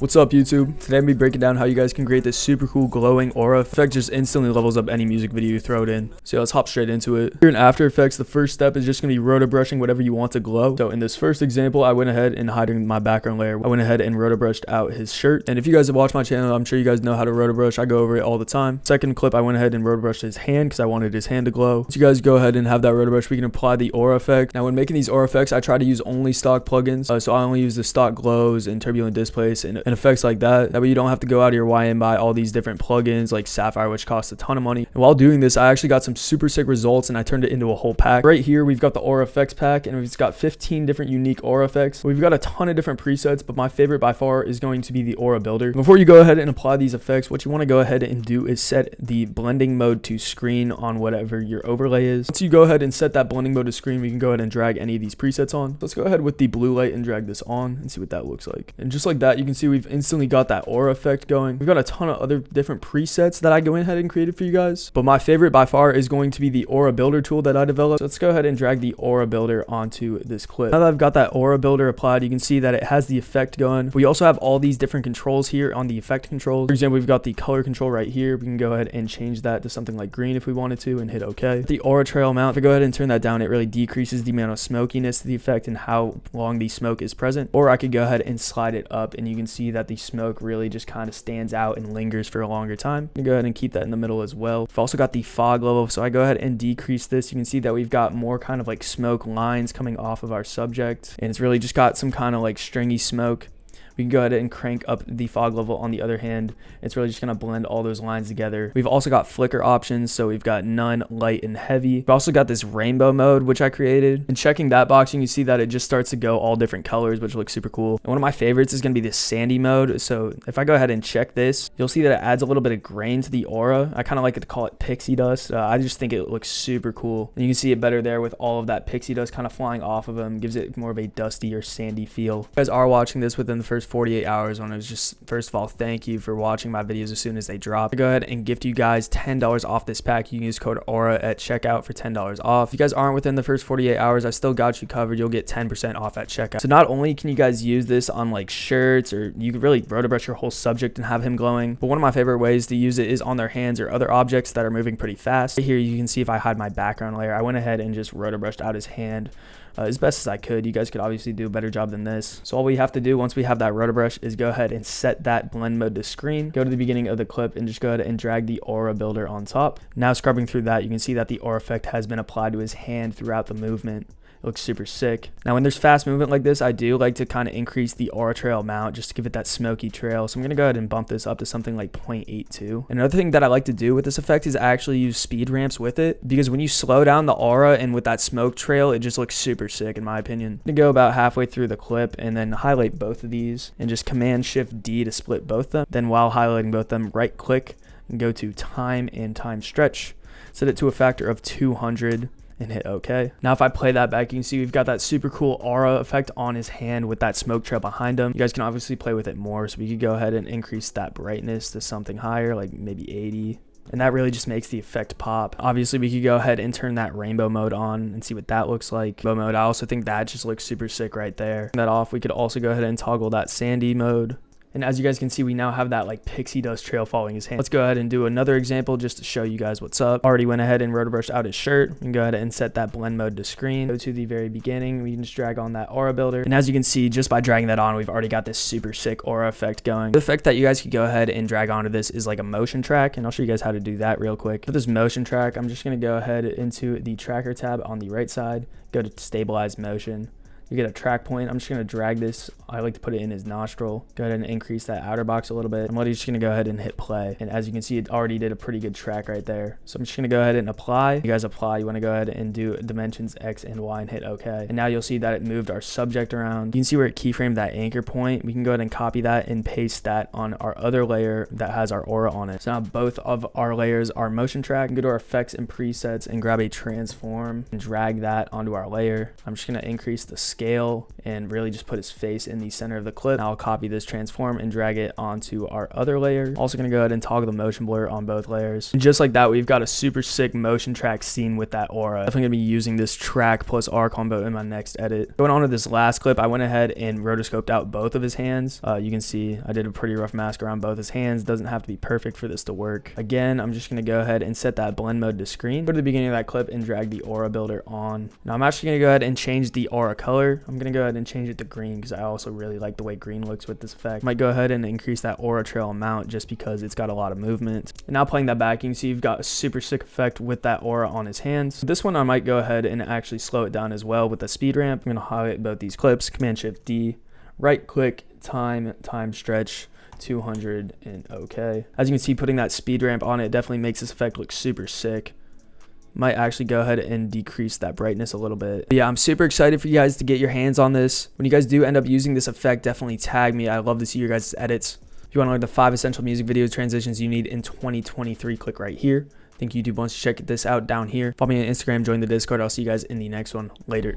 What's up YouTube? Today I'm going to be breaking down how you guys can create this super cool glowing aura effect. Just instantly levels up any music video you throw it in. So let's hop straight into it. Here in After Effects, the first step is just going to be roto brushing whatever you want to glow. So in this first example, I went ahead and hiding my background layer. I went ahead and roto brushed out his shirt. And if you guys have watched my channel, I'm sure you guys know how to roto brush. I go over it all the time. Second clip, I went ahead and roto brushed his hand because I wanted his hand to glow. So you guys go ahead and have that roto brush. We can apply the aura effect. Now when making these aura effects, I try to use only stock plugins. So I only use the stock glows and turbulent displace and effects like that. That way you don't have to go out of your way and buy all these different plugins like Sapphire, which costs a ton of money. And while doing this, I actually got some super sick results and I turned it into a whole pack. Right here, we've got the aura effects pack and it's got 15 different unique aura effects. We've got a ton of different presets, but my favorite by far is going to be the aura builder. Before you go ahead and apply these effects, what you want to go ahead and do is set the blending mode to screen on whatever your overlay is. Once you go ahead and set that blending mode to screen, we can go ahead and drag any of these presets on. Let's go ahead with the blue light and drag this on and see what that looks like. And just like that, you can see we've instantly got that aura effect going. We've got a ton of other different presets that I go ahead and created for you guys, but my favorite by far is going to be the aura builder tool that I developed. So let's go ahead and drag the aura builder onto this clip. Now that I've got that aura builder applied, you can see that it has the effect going. We also have all these different controls here on the effect controls. For example, we've got the color control right here. We can go ahead and change that to something like green if we wanted to and hit OK. The aura trail amount, if I go ahead and turn that down, it really decreases the amount of smokiness to the effect and how long the smoke is present. Or I could go ahead and slide it up and you can see that the smoke really just kind of stands out and lingers for a longer time. You can go ahead and keep that in the middle as well. We've also got the fog level, so I go ahead and decrease this. You can see that we've got more kind of like smoke lines coming off of our subject, and it's really just got some kind of like stringy smoke. We can go ahead and crank up the fog level on the other hand. It's really just going to blend all those lines together. We've also got flicker options, so we've got none, light, and heavy. We've also got this rainbow mode, which I created. And checking that box, you can see that it just starts to go all different colors, which looks super cool. And one of my favorites is going to be this sandy mode. So if I go ahead and check this, you'll see that it adds a little bit of grain to the aura. I kind of like to call it pixie dust. I just think it looks super cool. And you can see it better there with all of that pixie dust kind of flying off of them. Gives it more of a dusty or sandy feel. If you guys are watching this within the first 48 hours, when it was just, first of all, thank you for watching my videos as soon as they drop. I go ahead and gift you guys $10 off this pack. You can use code aura at checkout for $10 off. If you guys aren't within the first 48 hours, I still got you covered. You'll get 10% off at checkout. So not only can you guys use this on like shirts, or you could really roto brush your whole subject and have him glowing, but one of my favorite ways to use it is on their hands or other objects that are moving pretty fast. Right here you can see if I hide my background layer, I went ahead and just roto brushed out his hand as best as I could. You guys could obviously do a better job than this. So all we have to do once we have that roto brush is go ahead and set that blend mode to screen, go to the beginning of the clip and just go ahead and drag the aura builder on top. Now scrubbing through that, you can see that the aura effect has been applied to his hand throughout the movement. It looks super sick. Now when there's fast movement like this, I do like to kind of increase the aura trail amount just to give it that smoky trail. So I'm going to go ahead and bump this up to something like 0.82. And another thing that I like to do with this effect is actually use speed ramps with it, because when you slow down the aura and with that smoke trail, it just looks super sick in my opinion. I'm going to go about halfway through the clip and then highlight both of these and just Command Shift D to split both of them. Then while highlighting both of them, right click and go to time and time stretch. Set it to a factor of 200. And hit OK. Now if I play that back, you can see we've got that super cool aura effect on his hand with that smoke trail behind him. You guys can obviously play with it more, so we could go ahead and increase that brightness to something higher, like maybe 80. And that really just makes the effect pop. Obviously we could go ahead and turn that rainbow mode on and see what that looks like. Rainbow mode, I also think that just looks super sick right there. Turn that off. We could also go ahead and toggle that sandy mode. And as you guys can see, we now have that like pixie dust trail following his hand. Let's go ahead and do another example just to show you guys what's up. Already went ahead and roto brushed out his shirt. We can go ahead and set that blend mode to screen. Go to the very beginning. We can just drag on that aura builder. And as you can see, just by dragging that on, we've already got this super sick aura effect going. The effect that you guys could go ahead and drag onto this is like a motion track. And I'll show you guys how to do that real quick. For this motion track, I'm just going to go ahead into the tracker tab on the right side. Go to stabilize motion. You get a track point. I'm just going to drag this. I like to put it in his nostril. Go ahead and increase that outer box a little bit. I'm just going to go ahead and hit play. And as you can see, it already did a pretty good track right there. So I'm just going to go ahead and apply. You guys apply. You want to go ahead and do dimensions X and Y and hit OK. And now you'll see that it moved our subject around. You can see where it keyframed that anchor point. We can go ahead and copy that and paste that on our other layer that has our aura on it. So now both of our layers are motion track. Go to our effects and presets and grab a transform and drag that onto our layer. I'm just going to increase the scale scale and really just put his face in the center of the clip. Now I'll copy this transform and drag it onto our other layer. Also gonna go ahead and toggle the motion blur on both layers. And just like that, we've got a super sick motion track scene with that aura. Definitely gonna be using this track plus R combo in my next edit. Going on to this last clip, I went ahead and rotoscoped out both of his hands. You can see I did a pretty rough mask around both his hands. Doesn't have to be perfect for this to work. Again, I'm just gonna go ahead and set that blend mode to screen. Go to the beginning of that clip and drag the aura builder on. Now I'm actually gonna go ahead and change the aura color. I'm gonna go ahead and change it to green because I also really like the way green looks with this effect. Might go ahead and increase that aura trail amount just because it's got a lot of movement. And now playing that back, you can see you've got a super sick effect with that aura on his hands. This one I might go ahead and actually slow it down as well with the speed ramp. I'm gonna highlight both these clips, Command Shift D, right click, time stretch 200, and okay. As you can see, putting that speed ramp on it definitely makes this effect look super sick. Might actually go ahead and decrease that brightness a little bit. But yeah, I'm super excited for you guys to get your hands on this. When you guys do end up using this effect, definitely tag me. I love to see your guys' edits. If you want to learn the 5 essential music video transitions you need in 2023, click right here. I think YouTube wants to check this out down here. Follow me on Instagram, join the Discord. I'll see you guys in the next one. Later.